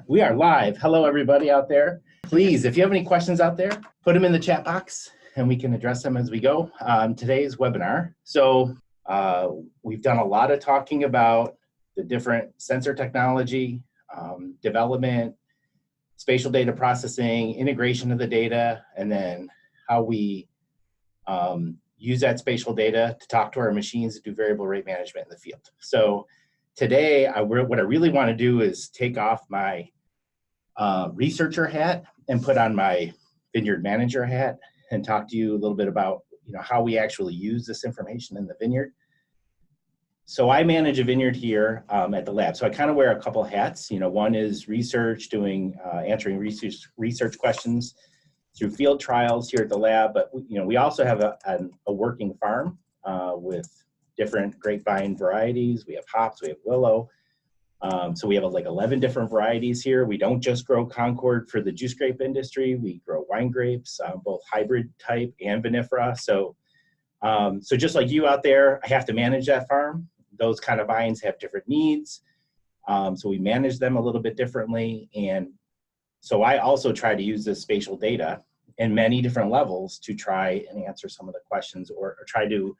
We are live. Hello, everybody out there. Please, if you have any questions out there, put them in the chat box and we can address them as we go on today's webinar. So we've done a lot of talking about the different sensor technology, development, spatial data processing, integration of the data, and then how we use that spatial data to talk to our machines to do variable rate management in the field. So today, what I really want to do is take off my researcher hat and put on my Vineyard manager hat and talk to you a little bit about how we actually use this information in the Vineyard. So I manage a Vineyard here at the lab. So I kind of wear a couple hats. One is research, answering research questions through field trials here at the lab. But we also have a working farm with different grapevine varieties. We have hops, we have willow. So we have like 11 different varieties here. We don't just grow Concord for the juice grape industry. We grow wine grapes, both hybrid type and vinifera. So just like you out there, I have to manage that farm. Those kind of vines have different needs. So we manage them a little bit differently. And so I also try to use this spatial data in many different levels to try and answer some of the questions or try to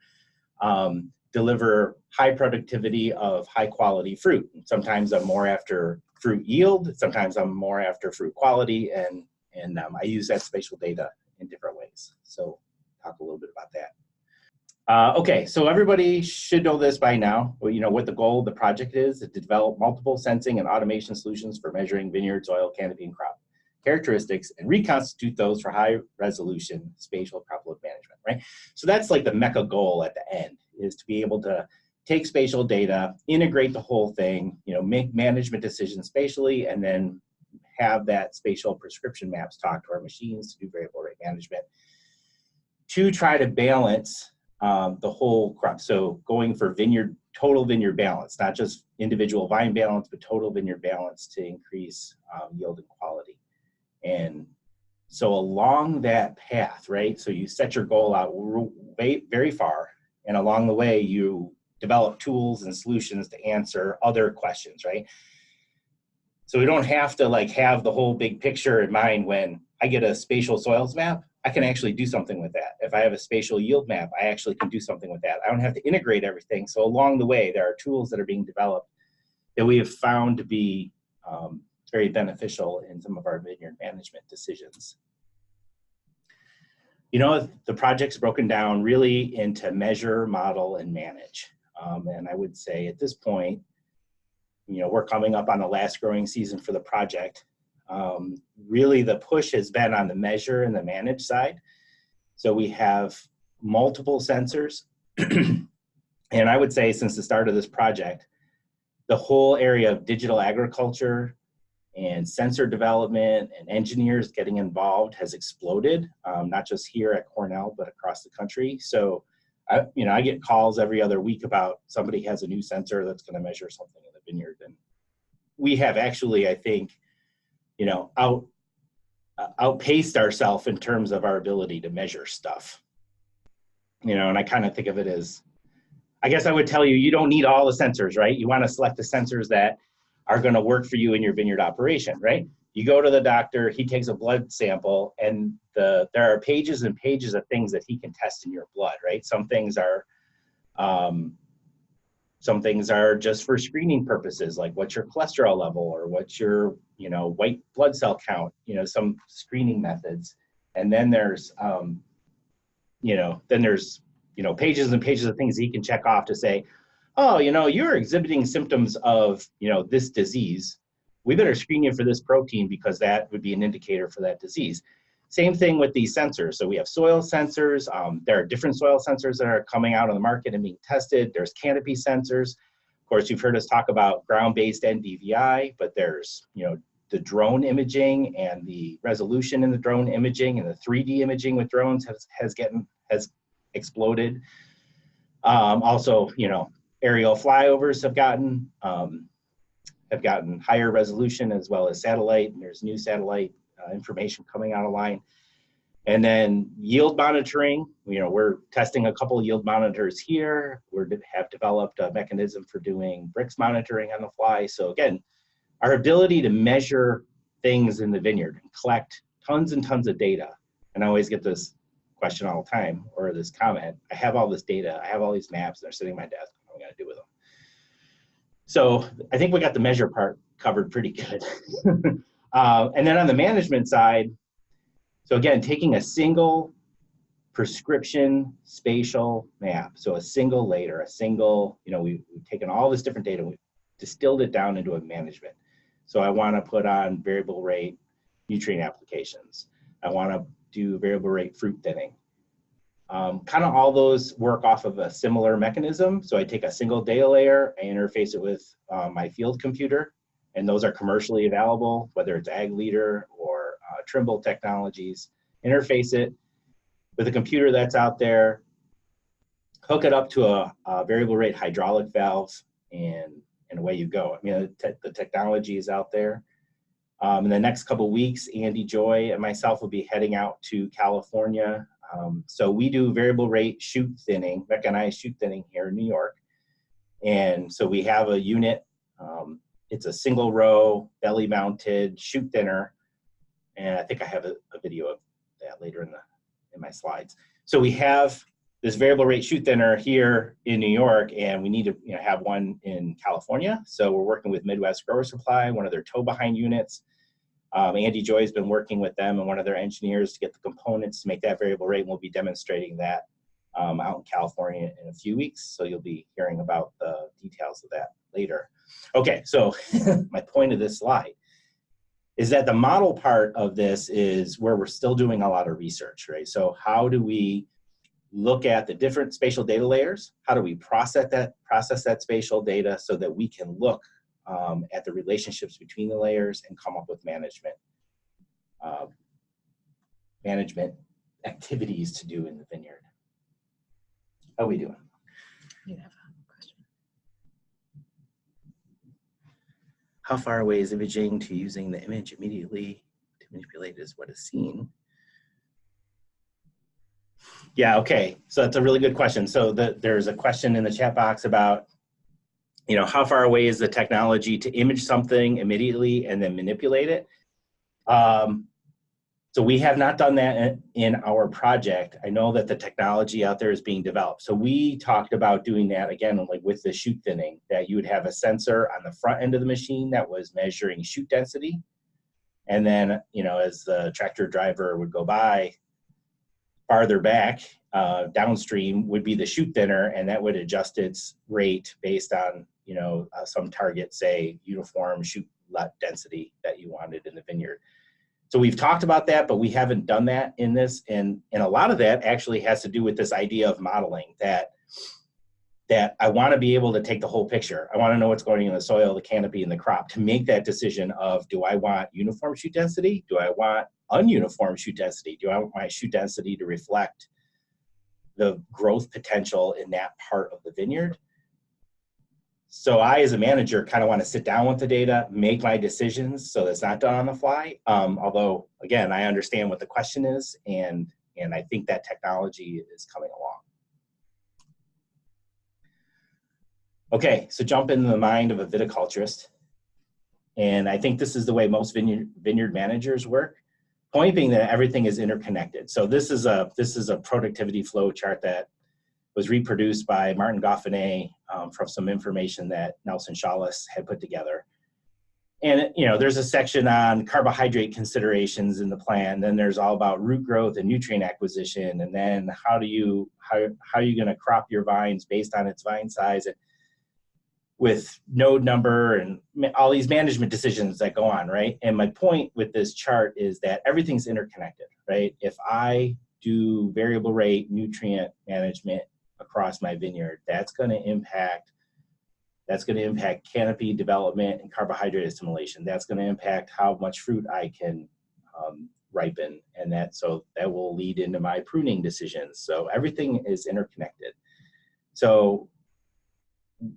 deliver high productivity of high quality fruit. Sometimes I'm more after fruit yield, sometimes I'm more after fruit quality, and I use that spatial data in different ways. So talk a little bit about that. Okay, so everybody should know this by now. What the goal of the project is to develop multiple sensing and automation solutions for measuring vineyard, soil, canopy, and crop characteristics and reconstitute those for high resolution spatial crop load management, right? So that's like the mecha goal at the end, is to be able to take spatial data, integrate the whole thing, make management decisions spatially, and then have that spatial prescription maps talk to our machines to do variable rate management to try to balance the whole crop. So going for total vineyard balance, not just individual vine balance, but total vineyard balance to increase yield and quality. And so along that path, right, so you set your goal out very far, and along the way you develop tools and solutions to answer other questions, right? So we don't have to have the whole big picture in mind. When I get a spatial soils map, I can actually do something with that. If I have a spatial yield map, I actually can do something with that. I don't have to integrate everything. So along the way, there are tools that are being developed that we have found to be very beneficial in some of our vineyard management decisions. The project's broken down really into measure, model, and manage. And I would say at this point, we're coming up on the last growing season for the project. Really the push has been on the measure and the manage side. So we have multiple sensors. And I would say since the start of this project, the whole area of digital agriculture and sensor development and engineers getting involved has exploded, not just here at Cornell, but across the country. So, I get calls every other week about somebody has a new sensor that's going to measure something in the vineyard. And we have actually, I think, outpaced ourselves in terms of our ability to measure stuff. And I kind of think of it as, I guess I would tell you, you don't need all the sensors, right? You want to select the sensors that are going to work for you in your vineyard operation, right? You go to the doctor, he takes a blood sample, and there are pages and pages of things that he can test in your blood, right? Some things are just for screening purposes, like what's your cholesterol level or what's your, white blood cell count, some screening methods. And then there's, pages and pages of things he can check off to say, oh, you're exhibiting symptoms of, this disease. We better screen you for this protein because that would be an indicator for that disease. Same thing with these sensors. So we have soil sensors. There are different soil sensors that are coming out on the market and being tested. There's canopy sensors. Of course, you've heard us talk about ground-based NDVI, but there's, the drone imaging and the resolution in the drone imaging and the 3D imaging with drones has exploded. Also, aerial flyovers have gotten higher resolution as well as satellite, and there's new satellite information coming out of line. And then yield monitoring, we're testing a couple of yield monitors here. We have developed a mechanism for doing Brix monitoring on the fly. So again, our ability to measure things in the vineyard and collect tons and tons of data. And I always get this question all the time, or this comment: I have all this data, I have all these maps, they're sitting on my desk, what am I going to do with them? So I think we got the measure part covered pretty good. And then on the management side, so again, taking a single prescription spatial map, so a single layer, a single, we've taken all this different data, we distilled it down into a management. So I want to put on variable rate nutrient applications. I want to do variable rate fruit thinning. Kind of all those work off of a similar mechanism. So I take a single data layer, I interface it with my field computer, and those are commercially available, whether it's Ag Leader or Trimble Technologies. Interface it with a computer that's out there, hook it up to a variable rate hydraulic valve, and away you go. I mean, the technology is out there. In the next couple of weeks, Andy Joy and myself will be heading out to California. So we do variable rate shoot thinning, mechanized shoot thinning here in New York. And so we have a unit, it's a single row, belly mounted shoot thinner. And I think I have a video of that later in my slides. So we have this variable rate shoot thinner here in New York, and we need to have one in California. So we're working with Midwest Grower Supply, one of their tow behind units. Andy Joy has been working with them and one of their engineers to get the components to make that variable rate, and we'll be demonstrating that out in California in a few weeks. So you'll be hearing about the details of that later. Okay, so my point of this slide is that the model part of this is where we're still doing a lot of research, right? So how do we look at the different spatial data layers? How do we process that spatial data so that we can look at the relationships between the layers and come up with management activities to do in the vineyard? How are we doing? You have a question. How far away is imaging to using the image immediately to manipulate is what is seen? Yeah, okay, so that's a really good question. So there's a question in the chat box about, how far away is the technology to image something immediately and then manipulate it? So we have not done that in our project. I know that the technology out there is being developed. So we talked about doing that again, like with the shoot thinning, that you would have a sensor on the front end of the machine that was measuring shoot density. And then, as the tractor driver would go by, farther back, downstream would be the shoot thinner, and that would adjust its rate based on, some target, say, uniform shoot lot density that you wanted in the vineyard. So we've talked about that, but we haven't done that in this. And a lot of that actually has to do with this idea of modeling, that I want to be able to take the whole picture. I want to know what's going in the soil, the canopy, and the crop to make that decision of, do I want uniform shoot density? Do I want ununiform shoot density? Do I want my shoot density to reflect the growth potential in that part of the vineyard? So I, as a manager, kind of want to sit down with the data, make my decisions, so that's not done on the fly. Although, again, I understand what the question is, and I think that technology is coming along. Okay, so jump into the mind of a viticulturist. And I think this is the way most vineyard managers work. Point being that everything is interconnected. So this is a productivity flow chart that was reproduced by Martin Goffinet from some information that Nelson Shawless had put together. And there's a section on carbohydrate considerations in the plan. Then there's all about root growth and nutrient acquisition. And then how are you going to crop your vines based on its vine size, and with node number and all these management decisions that go on, right? And my point with this chart is that everything's interconnected, right? If I do variable rate nutrient management across my vineyard, that's going to impact canopy development and carbohydrate assimilation. That's going to impact how much fruit I can ripen, and that will lead into my pruning decisions. So everything is interconnected. So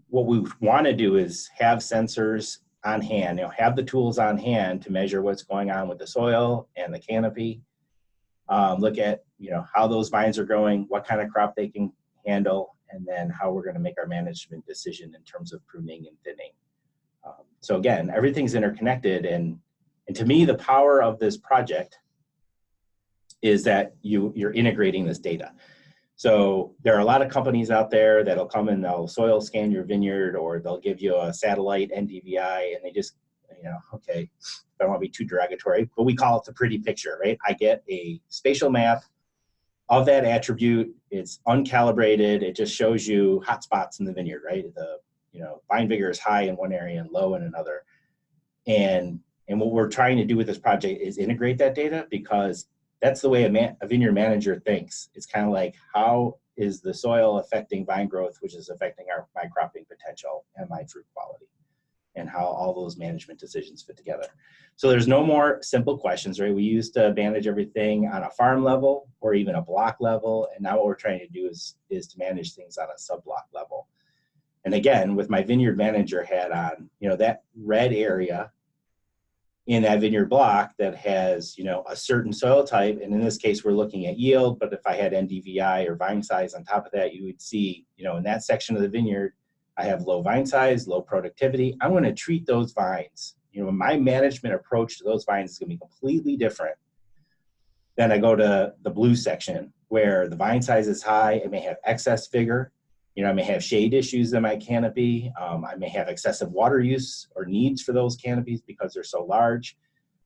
what we want to do is have sensors on hand, have the tools on hand to measure what's going on with the soil and the canopy. Look at how those vines are growing, what kind of crop they can handle, and then how we're going to make our management decision in terms of pruning and thinning So again, everything's interconnected, and to me, the power of this project is that you're integrating this data. So there are a lot of companies out there that'll come and they'll soil scan your vineyard, or they'll give you a satellite NDVI, and they just, okay, I don't want to be too derogatory, but we call it the pretty picture, right? I get a spatial map of that attribute. It's uncalibrated. It just shows you hot spots in the vineyard, right? The vine vigor is high in one area and low in another. And what we're trying to do with this project is integrate that data, because that's the way a vineyard manager thinks. It's kind of like, how is the soil affecting vine growth, which is affecting my cropping potential and my fruit quality, and how all those management decisions fit together. So there's no more simple questions, right? We used to manage everything on a farm level or even a block level, and now what we're trying to do is to manage things on a sub-block level. And again, with my vineyard manager hat on, that red area in that vineyard block that has, a certain soil type, and in this case, we're looking at yield, but if I had NDVI or vine size on top of that, you would see, in that section of the vineyard, I have low vine size, low productivity. I'm going to treat those vines. My management approach to those vines is going to be completely different. Then I go to the blue section where the vine size is high. It may have excess vigor. I may have shade issues in my canopy. I may have excessive water use or needs for those canopies because they're so large.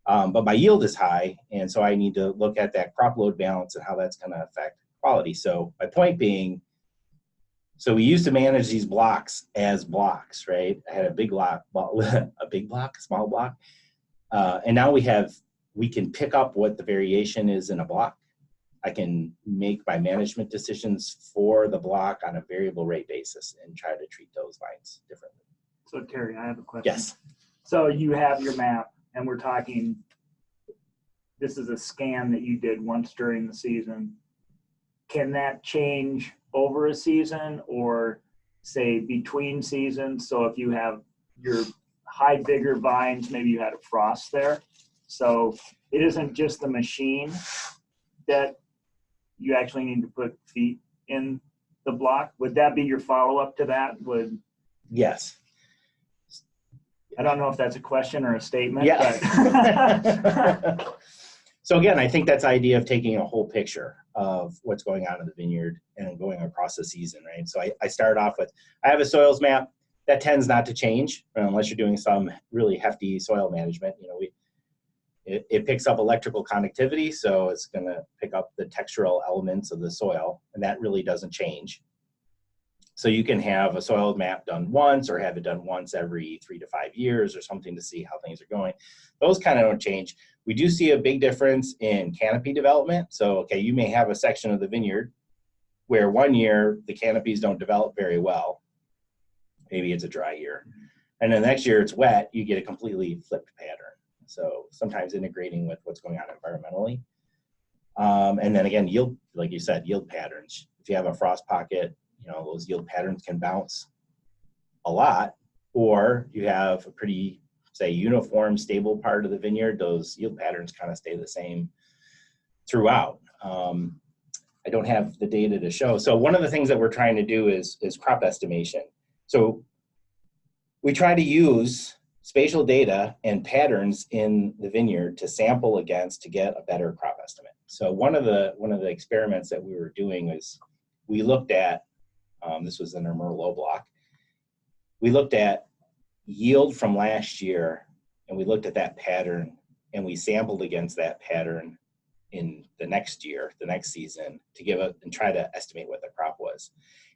But my yield is high, and so I need to look at that crop load balance and how that's going to affect quality. So my point being, so we used to manage these blocks as blocks, right? I had a big block, a small block. And now we can pick up what the variation is in a block. I can make my management decisions for the block on a variable rate basis and try to treat those vines differently. So Terry, I have a question. Yes. So you have your map, and we're talking, this is a scan that you did once during the season. Can that change over a season, or say between seasons? So if you have your high vigor vines, maybe you had a frost there. So it isn't just the machine that you actually need to put feet in the block. Would that be your follow-up to that? Yes. I don't know if that's a question or a statement. Yeah. But So again, I think that's the idea of taking a whole picture of what's going on in the vineyard and going across the season, right? So I start off with, I have a soils map that tends not to change unless you're doing some really hefty soil management. It picks up electrical conductivity, so it's going to pick up the textural elements of the soil, and that really doesn't change. So you can have a soil map done once, or have it done once every 3 to 5 years or something to see how things are going. Those kind of don't change. We do see a big difference in canopy development. So, okay, you may have a section of the vineyard where one year the canopies don't develop very well. Maybe it's a dry year. And then the next year it's wet, you get a completely flipped pattern. So sometimes integrating with what's going on environmentally. And then again, yield, like you said, yield patterns. If you have a frost pocket, those yield patterns can bounce a lot, or you have a pretty, say, uniform, stable part of the vineyard, those yield patterns kind of stay the same throughout. I don't have the data to show. So one of the things that we're trying to do is crop estimation. So we try to use spatial data and patterns in the vineyard to sample against to get a better crop estimate. So one of the experiments that we were doing is we looked at, this was in our Merlot block, we looked at yield from last year, and we looked at that pattern, and we sampled against that pattern in the next year, the next season, to give it and try to estimate what the crop was.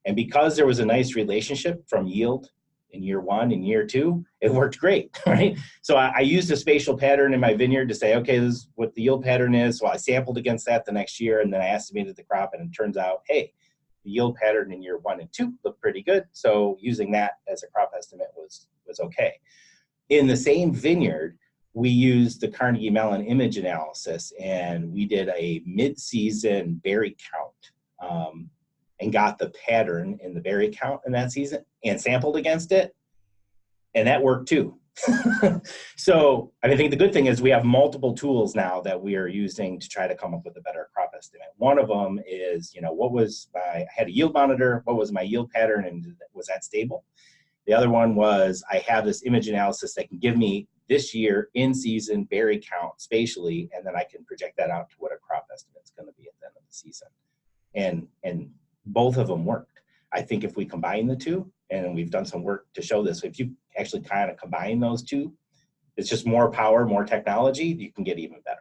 And because there was a nice relationship from yield in year one and year two, it worked great, right? So I used a spatial pattern in my vineyard to say, okay, this is what the yield pattern is. So I sampled against that the next year, and then I estimated the crop, and it turns out, hey, the yield pattern in year 1 and 2 looked pretty good. So using that as a crop estimate was okay. In the same vineyard, we used the Carnegie Mellon image analysis, and we did a mid-season berry count and got the pattern in the berry count in that season and sampled against it, and that worked too. So I think the good thing is we have multiple tools now that we are using to try to come up with a better crop estimate. One of them is, I had a yield monitor, what was my yield pattern, and was that stable? The other one was I have this image analysis that can give me this year in season berry count spatially, and then I can project that out to what a crop estimate is going to be at the end of the season. And both of them worked. I think if we combine the two, and we've done some work to show this, if you actually kind of combine those two, it's just more power, more technology, you can get even better.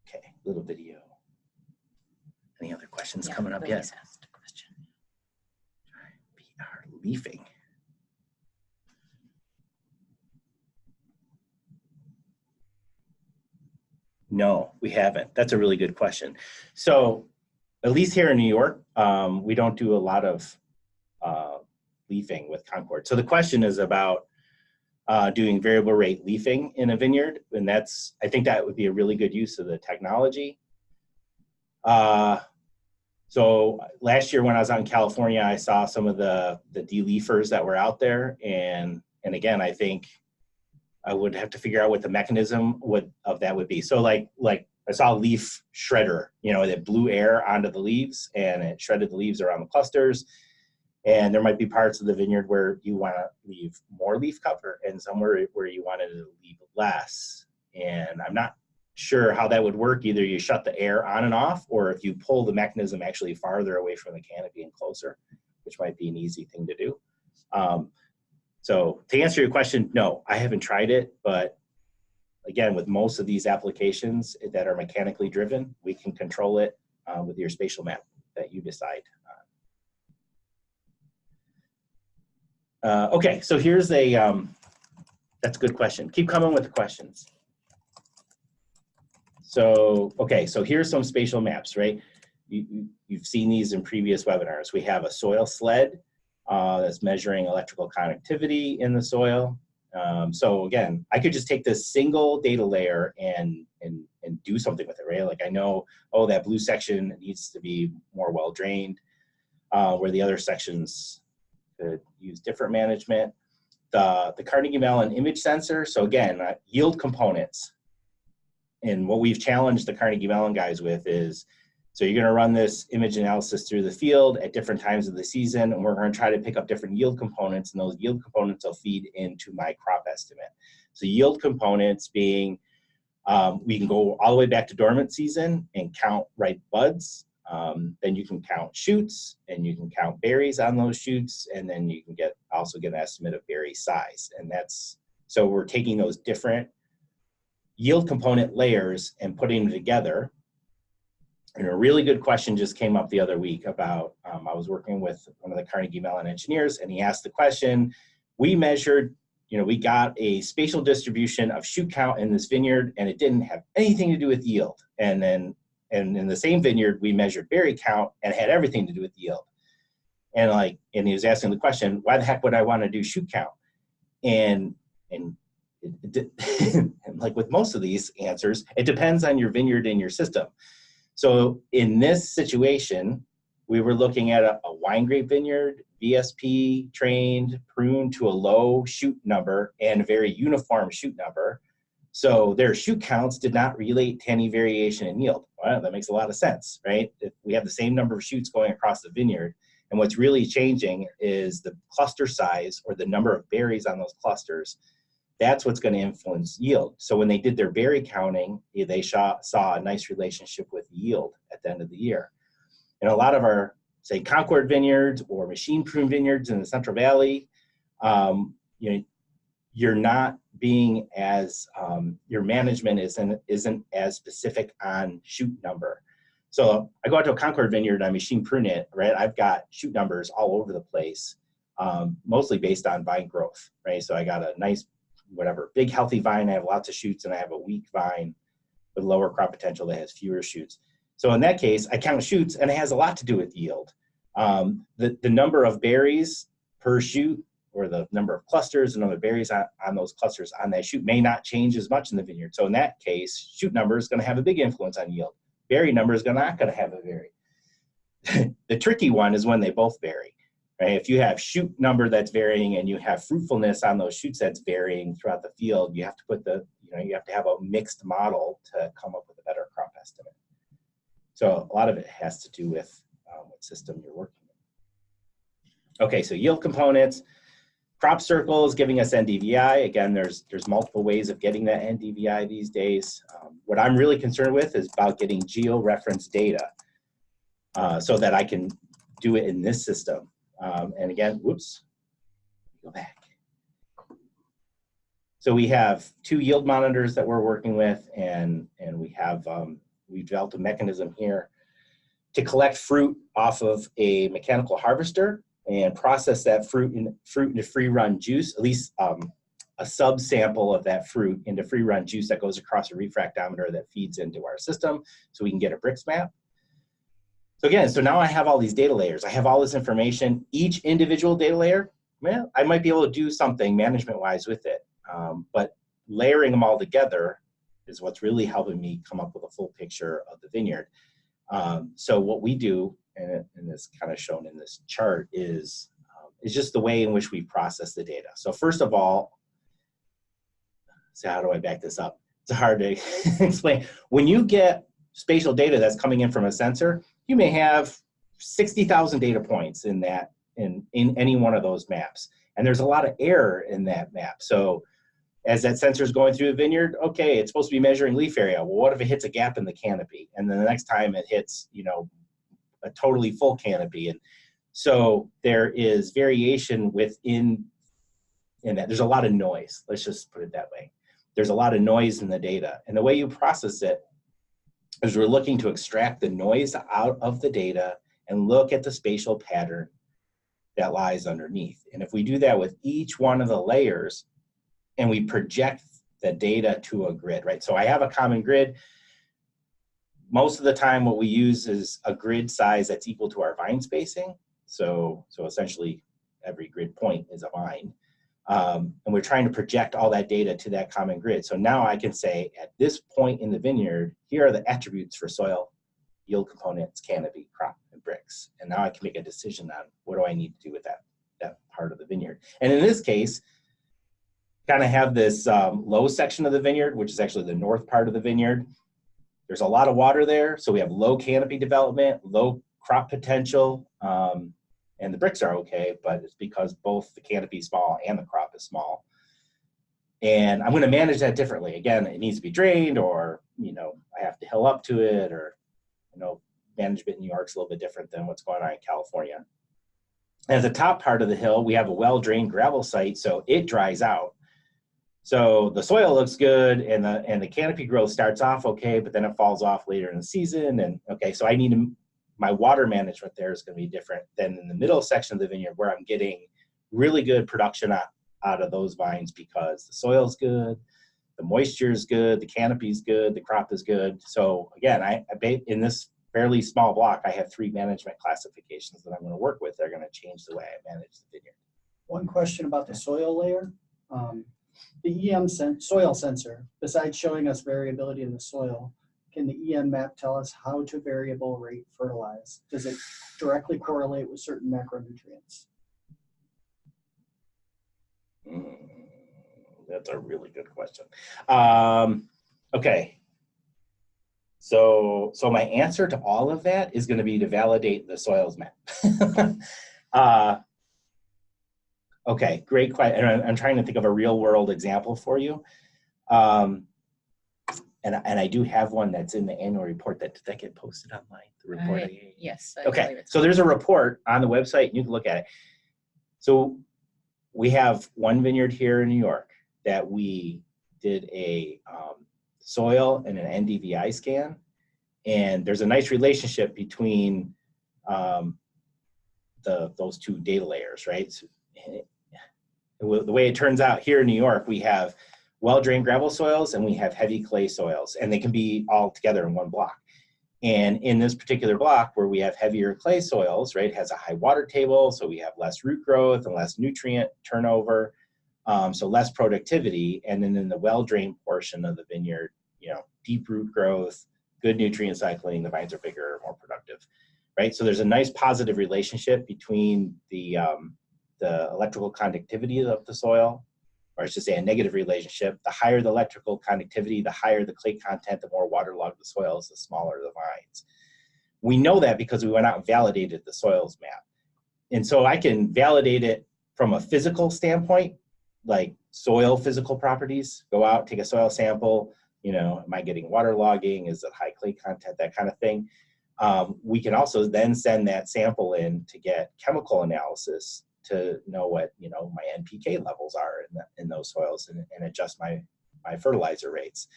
Okay, little video. Any other questions coming up yet? Asked a question. BR leafing. No, we haven't. That's a really good question. So at least here in New York, we don't do a lot of leafing with Concord. So the question is about doing variable rate leafing in a vineyard. And that's, I think that would be a really good use of the technology. So last year when I was out in California, I saw some of the de-leafers that were out there. And again, I think I would have to figure out what the mechanism of that would be. So like I saw a leaf shredder, you know, that blew air onto the leaves and it shredded the leaves around the clusters. And there might be parts of the vineyard where you want to leave more leaf cover and somewhere where you wanted to leave less. And I'm not sure how that would work. Either you shut the air on and off, or if you pull the mechanism actually farther away from the canopy and closer, which might be an easy thing to do. So to answer your question, no, I haven't tried it, but again, with most of these applications that are mechanically driven, we can control it with your spatial map that you decide on. Okay, so here's a, that's a good question. Keep coming with the questions. So, okay, so here's some spatial maps, right? You've seen these in previous webinars. We have a soil sled that's measuring electrical conductivity in the soil. So again, I could just take this single data layer and do something with it, right? Like I know, oh, that blue section needs to be more well drained, where the other sections could use different management. The Carnegie Mellon image sensor, so again, yield components. And what we've challenged the Carnegie Mellon guys with is, so you're gonna run this image analysis through the field at different times of the season, and we're gonna try to pick up different yield components, and those yield components will feed into my crop estimate. So yield components being, we can go all the way back to dormant season and count ripe buds. Then you can count shoots, and you can count berries on those shoots, and then you can also get an estimate of berry size. And that's, so we're taking those different yield component layers and putting them together. And a really good question just came up the other week about, I was working with one of the Carnegie Mellon engineers, and he asked the question, we measured, you know, we got a spatial distribution of shoot count in this vineyard, and it didn't have anything to do with yield. And then, and in the same vineyard, we measured berry count, and it had everything to do with yield. And he was asking the question, why the heck would I want to do shoot count? And like with most of these answers, it depends on your vineyard and your system. So in this situation, we were looking at a wine grape vineyard, VSP trained, pruned to a low shoot number and a very uniform shoot number. So their shoot counts did not relate to any variation in yield. Well, that makes a lot of sense, right? If we have the same number of shoots going across the vineyard, and what's really changing is the cluster size or the number of berries on those clusters. That's what's going to influence yield. So when they did their berry counting, they saw a nice relationship with yield at the end of the year. And a lot of our, say, Concord vineyards or machine prune vineyards in the Central Valley, you know, you're not being as, your management isn't as specific on shoot number. So I go out to a Concord vineyard, I machine prune it, right? I've got shoot numbers all over the place, mostly based on vine growth, right? So I got a nice, whatever, big healthy vine, I have lots of shoots, and I have a weak vine with lower crop potential that has fewer shoots. So in that case, I count shoots, and it has a lot to do with yield. The number of berries per shoot, or the number of clusters and other berries on those clusters on that shoot may not change as much in the vineyard. So in that case, shoot number is going to have a big influence on yield. Berry number is not going to have a vary. The tricky one is when they both vary. Right? If you have shoot number that's varying and you have fruitfulness on those shoots that's varying throughout the field, you have to put you have to have a mixed model to come up with a better crop estimate. So a lot of it has to do with what system you're working Okay, so yield components, crop circles giving us NDVI. Again, there's multiple ways of getting that NDVI these days. What I'm really concerned with is about getting geo-reference data so that I can do it in this system. And again, whoops, go back. So we have 2 yield monitors that we're working with, and we have we developed a mechanism here to collect fruit off of a mechanical harvester and process that fruit into free-run juice, at least a subsample of that fruit into free-run juice that goes across a refractometer that feeds into our system so we can get a bricks map. So again, so now I have all these data layers. I have all this information. Each individual data layer, well, I might be able to do something management-wise with it. But layering them all together is what's really helping me come up with a full picture of the vineyard. So what we do, and it's kind of shown in this chart, is just the way in which we process the data. So first of all, so how do I back this up? It's hard to explain. When you get spatial data that's coming in from a sensor, you may have 60,000 data points in any one of those maps. And there's a lot of error in that map. So as that sensor is going through the vineyard, okay, it's supposed to be measuring leaf area. Well, what if it hits a gap in the canopy? And then the next time it hits, a totally full canopy. And so there is variation within that. There's a lot of noise. Let's just put it that way. There's a lot of noise in the data. And the way you process it is we're looking to extract the noise out of the data and look at the spatial pattern that lies underneath. And if we do that with each one of the layers and we project the data to a grid, right? So I have a common grid. Most of the time what we use is a grid size that's equal to our vine spacing. So essentially every grid point is a vine. And we're trying to project all that data to that common grid. So now I can say at this point in the vineyard, here are the attributes for soil, yield components, canopy, crop, and bricks. And now I can make a decision on what do I need to do with that part of the vineyard. And in this case, kind of have this low section of the vineyard, which is actually the north part of the vineyard. There's a lot of water there, so we have low canopy development, low crop potential, and the bricks are okay, but it's because both the canopy is small and the crop is small. And I'm going to manage that differently. Again, it needs to be drained, or I have to hill up to it, or management in New York's a little bit different than what's going on in California. At the top part of the hill, we have a well-drained gravel site, so it dries out. So the soil looks good, and the canopy growth starts off okay, but then it falls off later in the season. And okay, so my water management there is going to be different than in the middle section of the vineyard, where I'm getting really good production out of those vines because the soil's good, the moisture is good, the canopy is good, the crop is good. So again, I in this fairly small block, I have 3 management classifications that I'm going to work with. They're going to change the way I manage the vineyard. One question about the soil layer. The EM soil sensor, besides showing us variability in the soil, can the EM map tell us how to variable rate fertilize? Does it directly correlate with certain macronutrients? That's a really good question. Okay. So my answer to all of that is going to be to validate the soils map. Okay, great question. And I'm trying to think of a real world example for you. And I do have one that's in the annual report. Did that get posted online? The report? Yes. Okay, so there's a report on the website. You can look at it. So we have one vineyard here in New York that we did a soil and an NDVI scan. And there's a nice relationship between those 2 data layers, right? So, the way it turns out here in New York, we have well-drained gravel soils and we have heavy clay soils, and they can be all together in one block. And in this particular block where we have heavier clay soils, right, has a high water table, so we have less root growth and less nutrient turnover, so less productivity. And then in the well-drained portion of the vineyard, deep root growth, good nutrient cycling, the vines are bigger, more productive, right? So there's a nice positive relationship between the electrical conductivity of the soil, or I should say a negative relationship. The higher the electrical conductivity, the higher the clay content, the more waterlogged the soils, the smaller the vines. We know that because we went out and validated the soils map. And so I can validate it from a physical standpoint, like soil physical properties. Go out, take a soil sample, am I getting waterlogging? Is it high clay content? That kind of thing. We can also then send that sample in to get chemical analysis to know what my NPK levels are in those soils and adjust my fertilizer rates.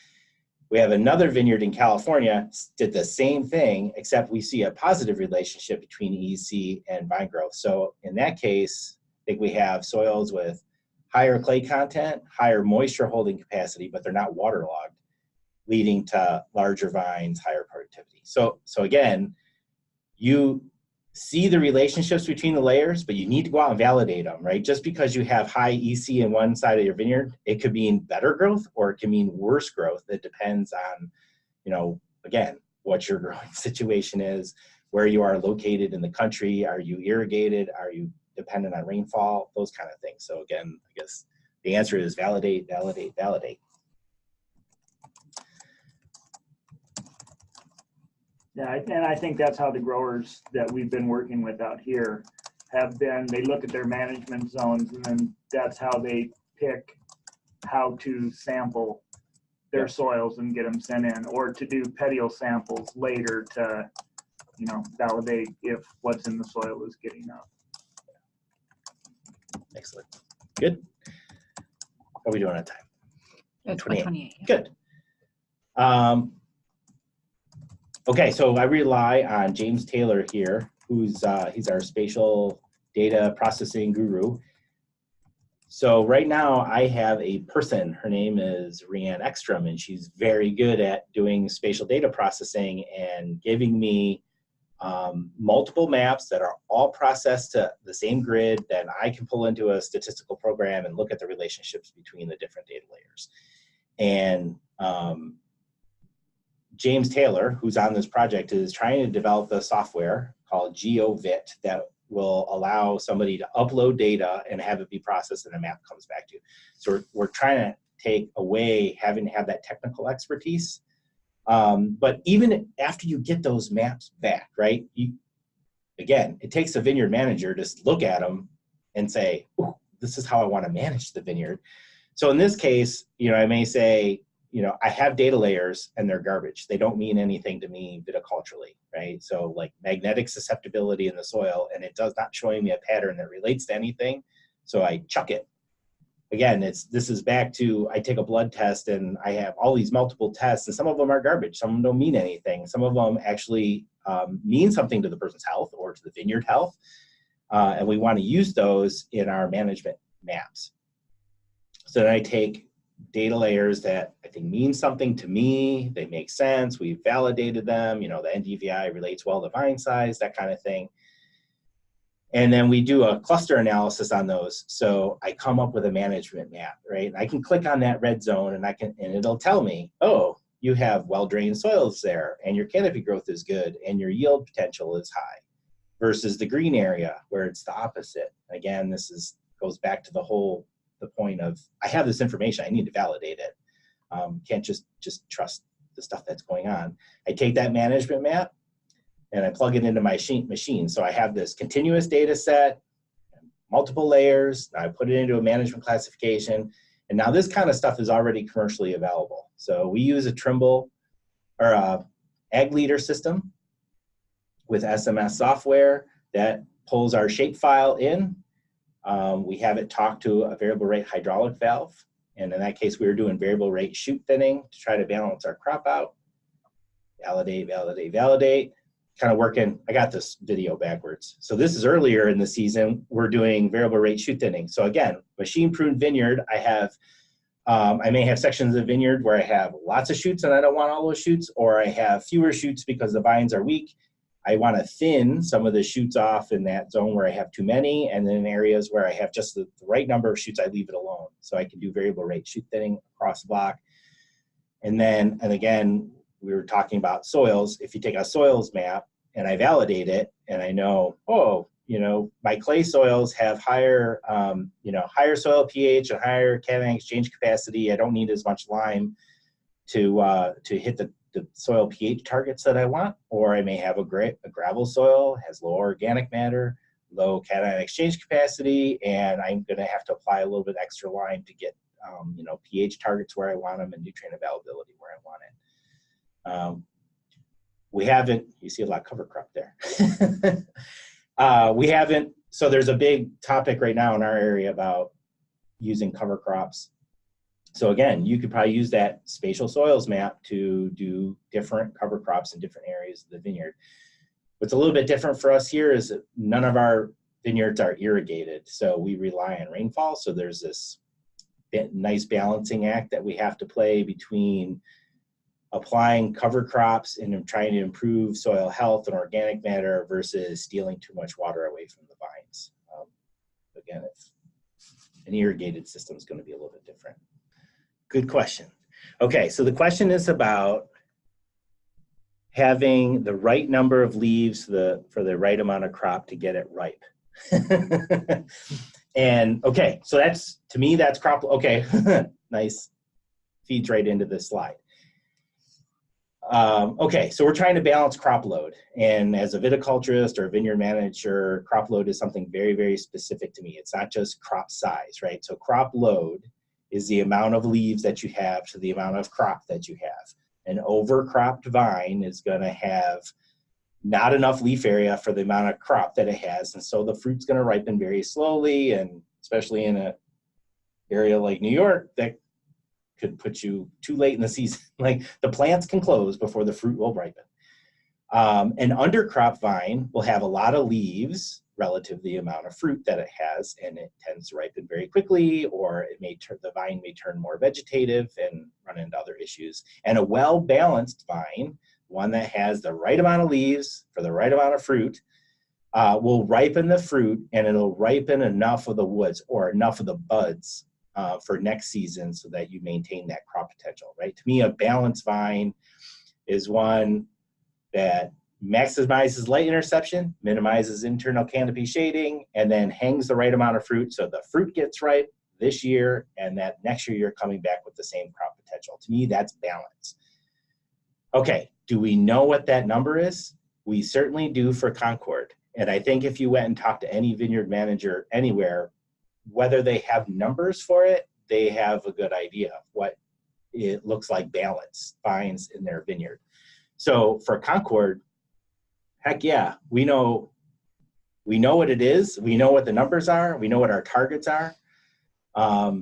We have another vineyard in California did the same thing, except we see a positive relationship between EC and vine growth. So in that case, I think we have soils with higher clay content, higher moisture holding capacity, but they're not waterlogged, leading to larger vines, higher productivity. So again, you see the relationships between the layers, but you need to go out and validate them, right? Just because you have high EC in one side of your vineyard, it could mean better growth or it can mean worse growth. It depends on, again, what your growing situation is, where you are located in the country. Are you irrigated? Are you dependent on rainfall? Those kind of things. So again, I guess the answer is validate, validate, validate. Yeah, and I think that's how the growers that we've been working with out here have been. They look at their management zones, and then that's how they pick how to sample their soils and get them sent in, or to do petiole samples later to, validate if what's in the soil is getting up. Excellent. Good. How are we doing on time? It's 28. 28. Good. Okay, so I rely on James Taylor here, he's our spatial data processing guru. So right now I have a person, her name is Rhianne Ekstrom, and she's very good at doing spatial data processing and giving me multiple maps that are all processed to the same grid that I can pull into a statistical program and look at the relationships between the different data layers. And James Taylor, who's on this project, is trying to develop a software called GeoVit that will allow somebody to upload data and have it be processed and a map comes back to you. So we're trying to take away having to have that technical expertise. But even after you get those maps back, right? Again, it takes a vineyard manager to look at them and say, "Ooh, this is how I want to manage the vineyard." So in this case, I may say, I have data layers and they're garbage. They don't mean anything to me viticulturally, right? So like magnetic susceptibility in the soil, and it does not showing me a pattern that relates to anything. So I chuck it. Again, this is back to, I take a blood test and I have all these multiple tests, and some of them are garbage. Some of them don't mean anything. Some of them actually mean something to the person's health or to the vineyard health. And we want to use those in our management maps. So then I take data layers that I think mean something to me, they make sense, we've validated them, the NDVI relates well to vine size, that kind of thing. And then we do a cluster analysis on those. So I come up with a management map, right? And I can click on that red zone and it'll tell me, oh, you have well-drained soils there and your canopy growth is good and your yield potential is high, versus the green area where it's the opposite. Again, this goes back to the point of, I have this information, I need to validate it. Can't just trust the stuff that's going on. I take that management map and I plug it into my machine. So I have this continuous data set, multiple layers, I put it into a management classification, and now this kind of stuff is already commercially available. So we use a Trimble or a Ag Leader system with SMS software that pulls our shapefile in. We have it talk to a variable rate hydraulic valve. And in that case, we were doing variable rate shoot thinning to try to balance our crop out. Validate, validate, validate. Kind of working, I got this video backwards. So this is earlier in the season, we're doing variable rate shoot thinning. So again, machine pruned vineyard, I may have sections of the vineyard where I have lots of shoots and I don't want all those shoots, or I have fewer shoots because the vines are weak. I want to thin some of the shoots off in that zone where I have too many, and then in areas where I have just the right number of shoots, I leave it alone. So I can do variable rate shoot thinning across the block. And again, we were talking about soils. If you take a soils map and I validate it and I know, my clay soils have higher soil pH and higher cation exchange capacity. I don't need as much lime to hit the soil pH targets that I want, or I may have a gravel soil, has low organic matter, low cation exchange capacity, and I'm going to have to apply a little bit extra lime to get, pH targets where I want them and nutrient availability where I want it. We haven't, you see a lot of cover crop there. We haven't, so there's a big topic right now in our area about using cover crops. So again, you could probably use that spatial soils map to do different cover crops in different areas of the vineyard. What's a little bit different for us here is that none of our vineyards are irrigated, so we rely on rainfall. So there's this nice balancing act that we have to play between applying cover crops and trying to improve soil health and organic matter versus stealing too much water away from the vines. Again, if an irrigated system is going to be a little bit different. Good question. Okay, so the question is about having the right number of leaves for the right amount of crop to get it ripe. And okay, so that's, to me, that's crop, okay, nice, feeds right into this slide. Okay, so we're trying to balance crop load. And as a viticulturist or a vineyard manager, crop load is something very, very specific to me. It's not just crop size, right? So crop load is the amount of leaves that you have to the amount of crop that you have. An overcropped vine is going to have not enough leaf area for the amount of crop that it has, and so the fruit's going to ripen very slowly, and especially in an area like New York, that could put you too late in the season. Like, the plants can close before the fruit will ripen. An undercropped vine will have a lot of leaves relative to the amount of fruit that it has, and it tends to ripen very quickly, or it may turn, the vine may turn more vegetative and run into other issues. And a well-balanced vine, one that has the right amount of leaves for the right amount of fruit, will ripen the fruit, and it'll ripen enough of the woods or enough of the buds for next season so that you maintain that crop potential, right? To me, a balanced vine is one that maximizes light interception, minimizes internal canopy shading, and then hangs the right amount of fruit so the fruit gets ripe this year, and that next year you're coming back with the same crop potential. To me, that's balance. Okay, do we know what that number is? We certainly do for Concord. And I think if you went and talked to any vineyard manager anywhere, whether they have numbers for it, they have a good idea of what it looks like balanced vines in their vineyard. So for Concord, heck yeah, we know what it is. We know what the numbers are. We know what our targets are. I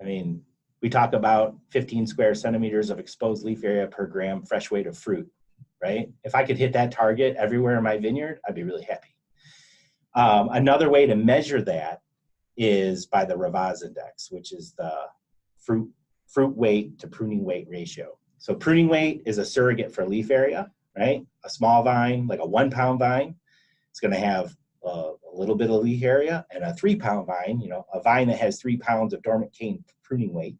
mean, we talk about 15 square centimeters of exposed leaf area per gram fresh weight of fruit, right? If I could hit that target everywhere in my vineyard, I'd be really happy. Another way to measure that is by the Ravaz index, which is the fruit weight to pruning weight ratio. So pruning weight is a surrogate for leaf area, right? A small vine, like a 1 pound vine, it's going to have a little bit of leaf area, and a 3 pound vine, a vine that has 3 pounds of dormant cane pruning weight,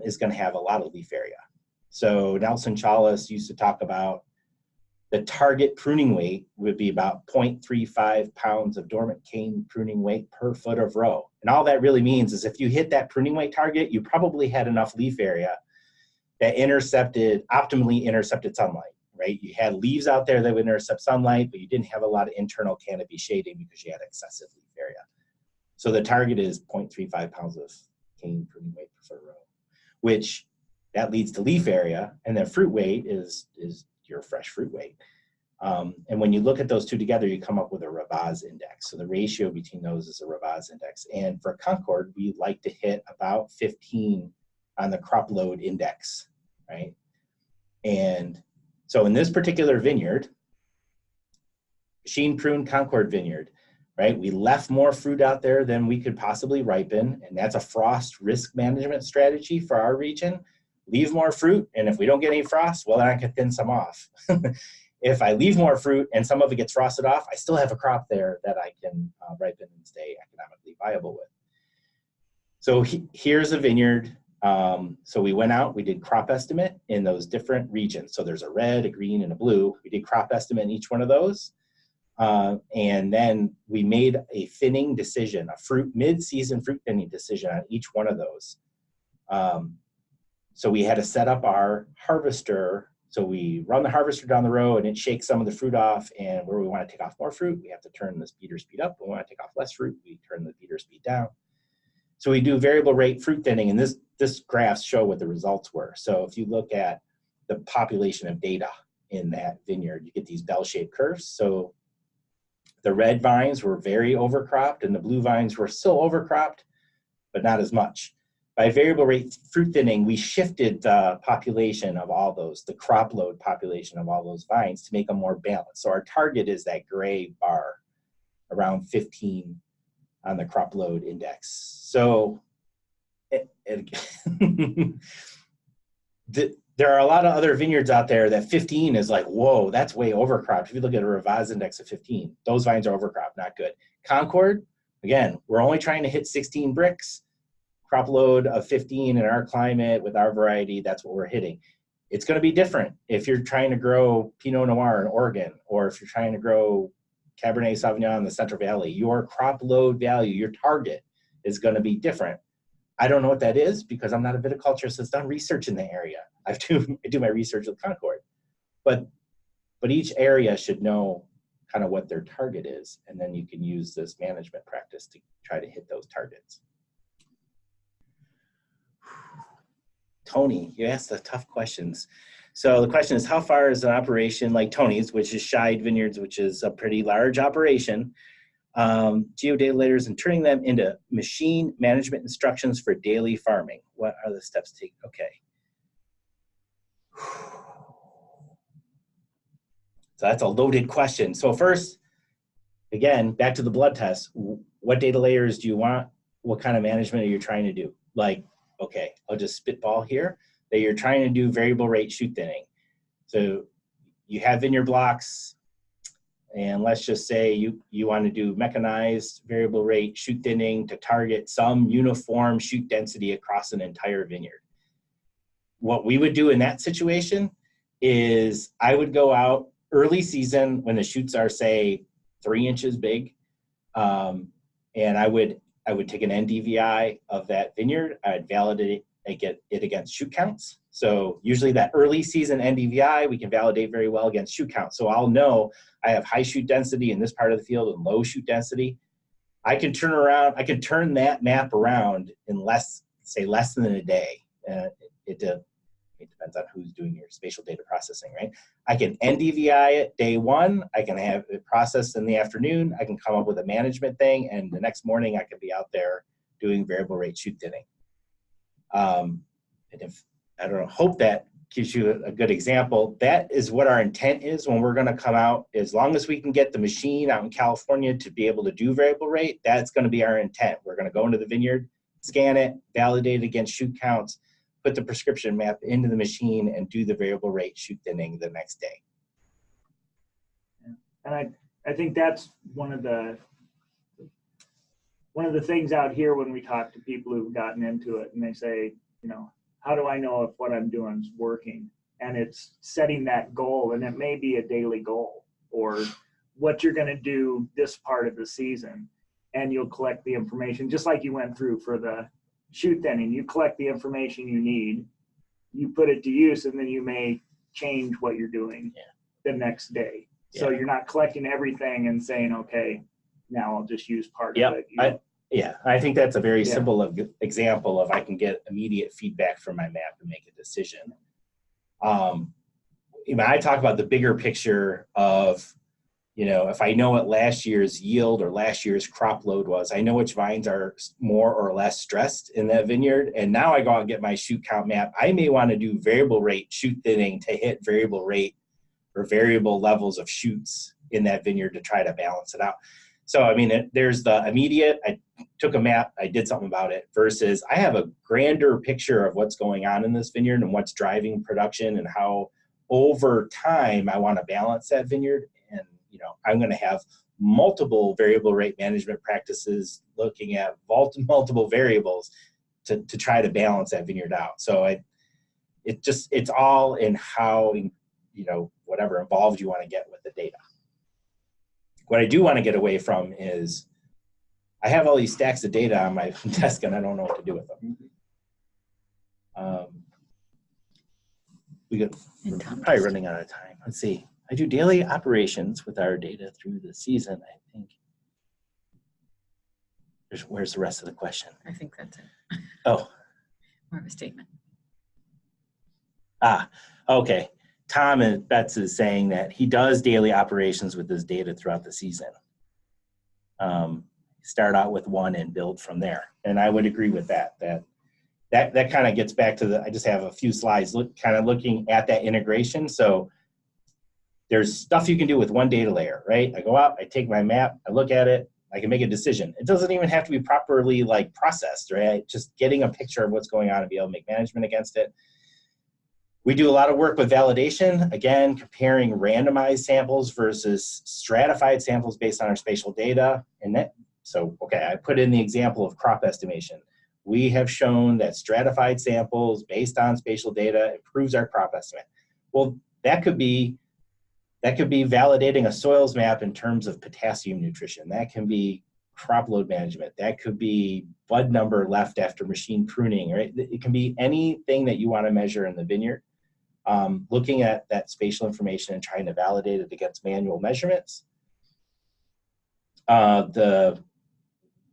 is going to have a lot of leaf area. So Nelson Chalice used to talk about the target pruning weight would be about 0.35 pounds of dormant cane pruning weight per foot of row. And all that really means is if you hit that pruning weight target, you probably had enough leaf area that optimally intercepted sunlight, right? You had leaves out there that would intercept sunlight, but you didn't have a lot of internal canopy shading because you had excessive leaf area. So the target is 0.35 pounds of cane pruning weight per foot of row, which that leads to leaf area, and then fruit weight is your fresh fruit weight. And when you look at those two together, you come up with a Ravaz index. So the ratio between those is a Ravaz index. And for Concord, we like to hit about 15 on the crop load index, right? And so in this particular vineyard, machine pruned Concord vineyard, right? We left more fruit out there than we could possibly ripen, and that's a frost risk management strategy for our region. Leave more fruit, and if we don't get any frost, well, then I can thin some off. If I leave more fruit and some of it gets frosted off, I still have a crop there that I can ripen and stay economically viable with. So here's a vineyard. So we went out, we did crop estimate in those different regions. So there's a red, a green, and a blue. We did crop estimate in each one of those. And then we made a thinning decision, a mid-season fruit thinning decision on each one of those. So we had to set up our harvester So we run the harvester down the row and it shakes some of the fruit off, and where we want to take off more fruit, we have to turn the beater speed up. When we want to take off less fruit, we turn the beater speed down. So we do variable rate fruit thinning, and this graphs show what the results were. So if you look at the population of data in that vineyard, you get these bell-shaped curves. So the red vines were very overcropped and the blue vines were still overcropped, but not as much. By variable rate fruit thinning, we shifted the population of all those, the crop load population of all those vines to make them more balanced. So our target is that gray bar around 15 on the crop load index. So there are a lot of other vineyards out there that 15 is like, whoa, that's way overcropped. If you look at a Rivaz index of 15, those vines are overcropped, not good. Concord, again, we're only trying to hit 16 bricks. Crop load of 15 in our climate with our variety, that's what we're hitting. It's going to be different if you're trying to grow Pinot Noir in Oregon, or if you're trying to grow Cabernet Sauvignon in the Central Valley. Your crop load value, your target, is going to be different. I don't know what that is because I'm not a viticulturist that's done research in the area. I do my research with Concord, but each area should know kind of what their target is, and then you can use this management practice to try to hit those targets. Tony, you asked the tough questions. So the question is, how far is an operation like Tony's, which is Scheid Vineyards, which is a pretty large operation, geodata layers and turning them into machine management instructions for daily farming? What are the steps to take? Okay. So that's a loaded question. So first, again, back to the blood test. What data layers do you want? What kind of management are you trying to do? Like, okay, I'll just spitball here, that you're trying to do variable rate shoot thinning. So you have vineyard blocks, and let's just say you want to do mechanized variable rate shoot thinning to target some uniform shoot density across an entire vineyard. What we would do in that situation is I would go out early season when the shoots are, say, 3 inches big, and I would take an NDVI of that vineyard. I'd validate it against shoot counts. So usually that early season NDVI, we can validate very well against shoot counts. So I'll know I have high shoot density in this part of the field and low shoot density. I can turn that map around in less than a day. It depends on who's doing your spatial data processing, right? I can NDVI it day one. I can have it processed in the afternoon. I can come up with a management thing, and the next morning I can be out there doing variable rate shoot thinning. And if, I don't know, hope that gives you a good example. That is what our intent is when we're going to come out. As long as we can get the machine out in California to be able to do variable rate, that's going to be our intent. We're going to go into the vineyard, scan it, validate it against shoot counts, put the prescription map into the machine, and do the variable rate shoot thinning the next day. And I think that's one of the things out here when we talk to people who've gotten into it and they say, you know, how do I know if what I'm doing is working? And it's setting that goal, and it may be a daily goal or what you're going to do this part of the season, and you'll collect the information just like you went through for the shoot thinning. You collect the information you need, you put it to use, and then you may change what you're doing the next day. So you're not collecting everything and saying, okay, now I'll just use part of it. I think that's a very simple example of I can get immediate feedback from my map and make a decision. I talk about the bigger picture of, you know, if I know what last year's yield or last year's crop load was, I know which vines are more or less stressed in that vineyard. And now I go out and get my shoot count map. I may want to do variable rate shoot thinning to hit variable rate or variable levels of shoots in that vineyard to try to balance it out. So, I mean, there's the immediate, I took a map, I did something about it, versus I have a grander picture of what's going on in this vineyard and what's driving production and how over time I want to balance that vineyard. And, you know, I'm going to have multiple variable rate management practices looking at multiple variables to try to balance that vineyard out. So it's all in how, you know, whatever involved you want to get with the data. What I do want to get away from is I have all these stacks of data on my desk and I don't know what to do with them. we're And Tom probably does. running out of time. Let's see. I do daily operations with our data through the season. I think. Where's the rest of the question? I think that's it. Oh, More of a statement. okay. Tom and Betts is saying that he does daily operations with his data throughout the season. Start out with one and build from there. And I would agree with that. That kind of gets back to I just have a few slides looking at that integration. So there's stuff you can do with one data layer, right? I go out, I take my map, I look at it, I can make a decision. It doesn't even have to be properly like processed, right? Just getting a picture of what's going on and be able to make management against it. We do a lot of work with validation, again, comparing randomized samples versus stratified samples based on our spatial data. Okay, I put in the example of crop estimation. We have shown that stratified samples based on spatial data improves our crop estimate. Well, that could be validating a soils map in terms of potassium nutrition. That can be crop load management. That could be bud number left after machine pruning, right? It can be anything that you want to measure in the vineyard. Looking at that spatial information and trying to validate it against manual measurements.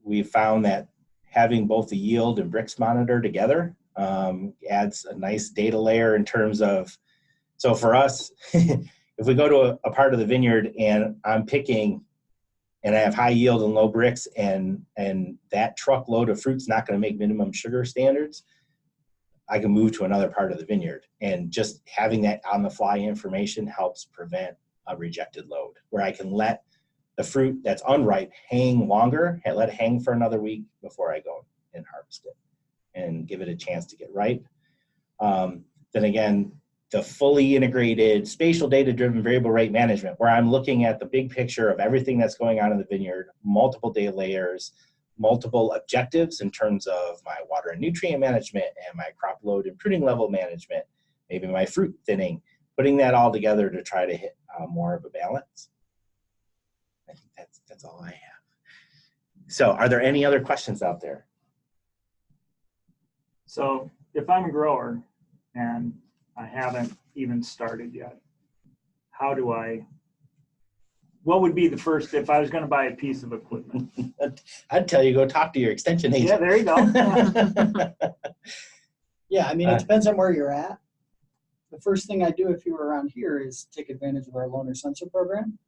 We found that having both the yield and bricks monitor together adds a nice data layer in terms of, so for us, if we go to a part of the vineyard and I'm picking and I have high yield and low bricks and that truckload of fruit's not going to make minimum sugar standards, I can move to another part of the vineyard. And just having that on the fly information helps prevent a rejected load, where I can let the fruit that's unripe hang longer, and let it hang for another week before I go and harvest it and give it a chance to get ripe. Then again, the fully integrated spatial data-driven variable rate management, where I'm looking at the big picture of everything that's going on in the vineyard, multiple data layers, multiple objectives in terms of my water and nutrient management and my crop load and pruning level management, maybe my fruit thinning, putting that all together to try to hit more of a balance. I think that's all I have. So are there any other questions out there? So if I'm a grower and I haven't even started yet, what would be the first, if I was going to buy a piece of equipment? I'd tell you, go talk to your extension agent. Yeah, there you go. Yeah, I mean, it depends on where you're at. The first thing I do if you were around here is take advantage of our loaner sensor program.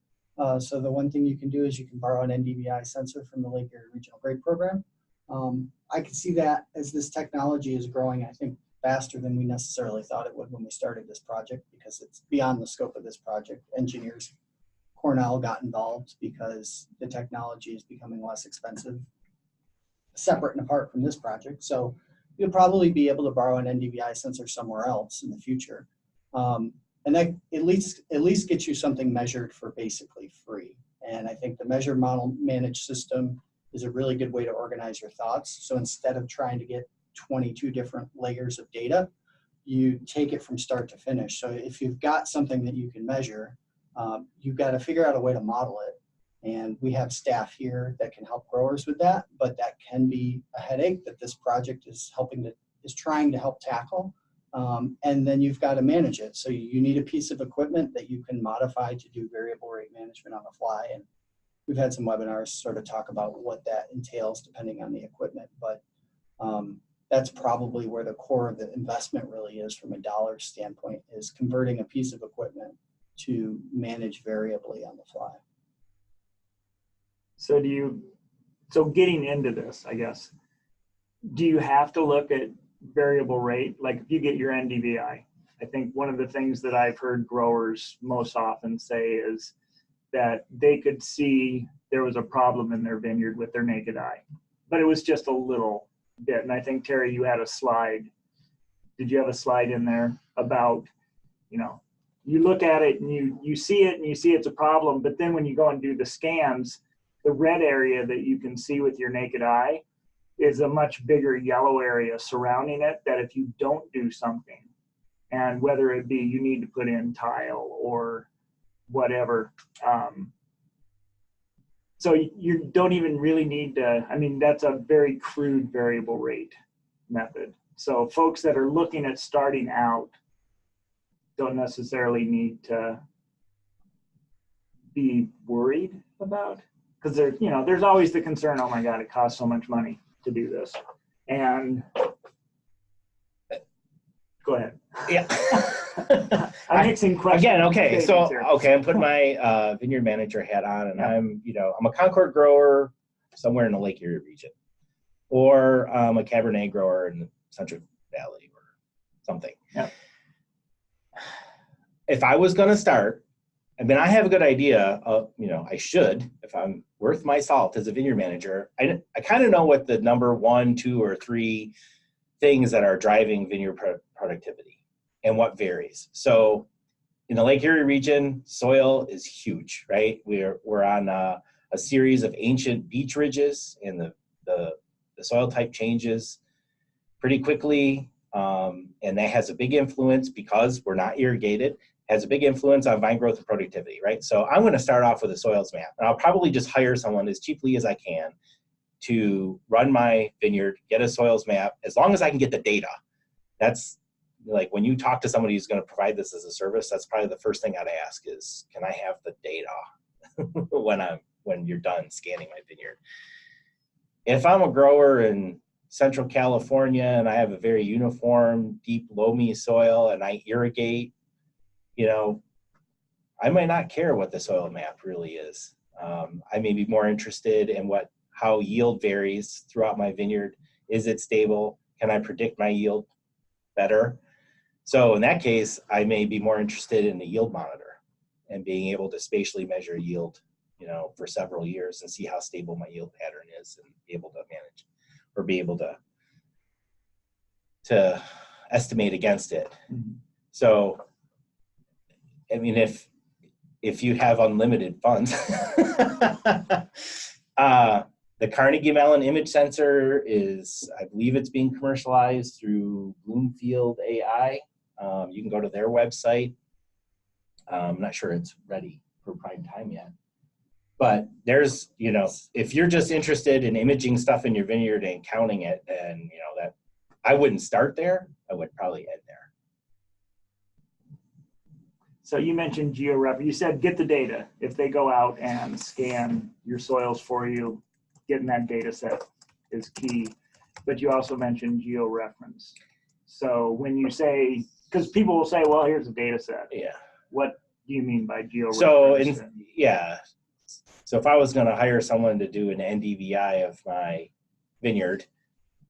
So the one thing you can do is you can borrow an NDVI sensor from the Lake Erie Regional Grade Program. I can see that as this technology is growing, I think, faster than we necessarily thought it would when we started this project, because it's beyond the scope of this project. Engineers, Cornell got involved because the technology is becoming less expensive, separate and apart from this project. So you'll probably be able to borrow an NDVI sensor somewhere else in the future. And that at least gets you something measured for basically free. And I think the measure model managed system is a really good way to organize your thoughts. So instead of trying to get 22 different layers of data, you take it from start to finish. So if you've got something that you can measure, you've got to figure out a way to model it. And we have staff here that can help growers with that, but that can be a headache that this project is trying to help tackle. And then you've got to manage it. So you need a piece of equipment that you can modify to do variable rate management on the fly. And we've had some webinars sort of talk about what that entails depending on the equipment. But that's probably where the core of the investment really is from a dollar standpoint, is converting a piece of equipment to manage variably on the fly. So getting into this, I guess, do you have to look at variable rate? Like if you get your NDVI, I think one of the things that I've heard growers most often say is that they could see there was a problem in their vineyard with their naked eye, but it was just a little bit. And I think, Terry, you had a slide. Did you have a slide in there about, you look at it and you see it and you see it's a problem, but then when you go and do the scans, the red area that you can see with your naked eye is a much bigger yellow area surrounding it, that if you don't do something, and whether it be you need to put in tile or whatever, so you don't even really need to, that's a very crude variable rate method. So folks that are looking at starting out, don't necessarily need to be worried about, because there's always the concern, oh my God, it costs so much money to do this. And go ahead. Yeah. I'm mixing questions. Again, and okay, statements so, here. okay, I'm putting my vineyard manager hat on, and I'm a Concord grower somewhere in the Lake Erie region, or a Cabernet grower in the Central Valley or something. Yeah. If I was going to start, I mean, I have a good idea of, I should, if I'm worth my salt as a vineyard manager, I kind of know what the number 1, 2, or 3 things that are driving vineyard productivity and what varies. So in the Lake Erie region, soil is huge, right? We're on a series of ancient beach ridges, and the soil type changes pretty quickly. And that has a big influence, because we're not irrigated, has a big influence on vine growth and productivity, right? So I'm going to start off with a soils map, and I'll probably just hire someone as cheaply as I can to run my vineyard, get a soils map, as long as I can get the data. That's like, when you talk to somebody who's going to provide this as a service, that's probably the first thing I'd ask is, can I have the data when you're done scanning my vineyard? If I'm a grower in Central California and I have a very uniform, deep, loamy soil and I irrigate, I might not care what the soil map really is. I may be more interested in how yield varies throughout my vineyard. Is it stable? Can I predict my yield better? So in that case, I may be more interested in the yield monitor and being able to spatially measure yield, for several years and see how stable my yield pattern is, and be able to manage or be able to estimate against it. Mhm. So, I mean, if you have unlimited funds, the Carnegie Mellon image sensor I believe it's being commercialized through Bloomfield AI. You can go to their website. I'm not sure it's ready for prime time yet. But there's, if you're just interested in imaging stuff in your vineyard and counting it, then, that I wouldn't start there. I would probably end there. So you mentioned georef. You said get the data. If they go out and scan your soils for you, getting that data set is key. But you also mentioned georeference. So when you say, because people will say, well, here's a data set. Yeah. What do you mean by georeference? So if I was going to hire someone to do an NDVI of my vineyard,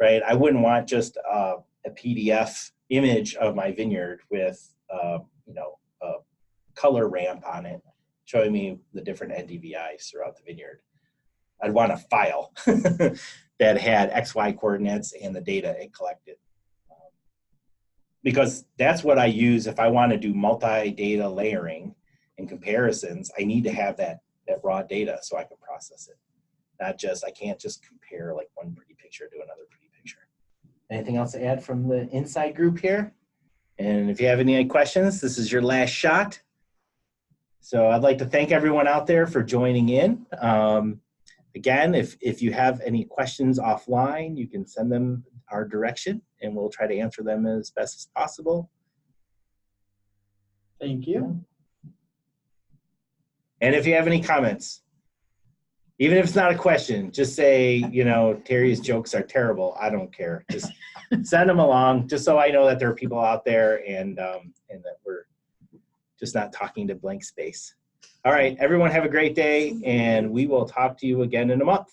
right, I wouldn't want just a PDF image of my vineyard with, a color ramp on it showing me the different NDVIs throughout the vineyard. I'd want a file that had XY coordinates and the data it collected. Because that's what I use if I want to do multi-data layering and comparisons. I need to have that raw data so I can process it. I can't just compare like one pretty picture to another pretty picture. Anything else to add from the inside group here? And if you have any questions, this is your last shot. So I'd like to thank everyone out there for joining in. Again, if you have any questions offline, you can send them our direction and we'll try to answer them as best as possible. Thank you. And if you have any comments, even if it's not a question, just say, Terry's jokes are terrible. I don't care. Just send them along, just so I know that there are people out there and that we're just not talking to blank space. All right, everyone have a great day, and we will talk to you again in a month.